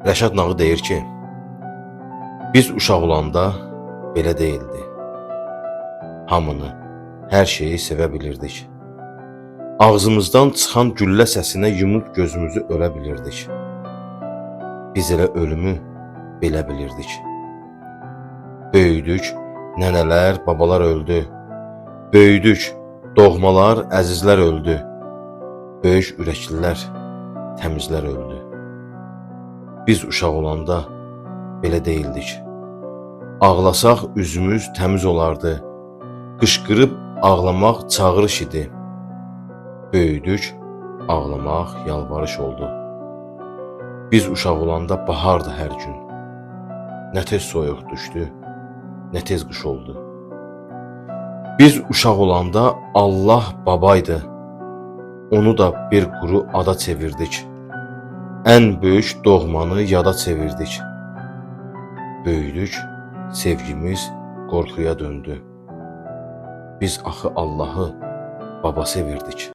Rəşad Nağı deyir ki, biz uşaq olanda belə deyildi. Hamını, hər şeyi sevə bilirdik. Ağzımızdan çıxan güllə səsinə yumub gözümüzü ölə bilirdik. Biz elə ölümü belə bilirdik. Böyüdük, nənələr, babalar öldü. Böyüdük, doğmalar, əzizlər öldü. Böyük ürəklilər, təmizlər öldü. Biz uşaq olanda belə deyildik. Ağlasaq üzümüz təmiz olardı. Qışqırıb ağlamaq çağırış idi. Böyüdük, ağlamaq yalvarış oldu. Biz uşaq olanda bahardı hər gün. Nə tez soyuq düşdü, nə tez qış oldu. Biz uşaq olanda Allah babaydı. Onu da bir quru ada çevirdik. Ən böyük doğmanı yada çevirdik. Böyüdük, sevgimiz qorxuya döndü. Biz axı Allahı baba sevirdik.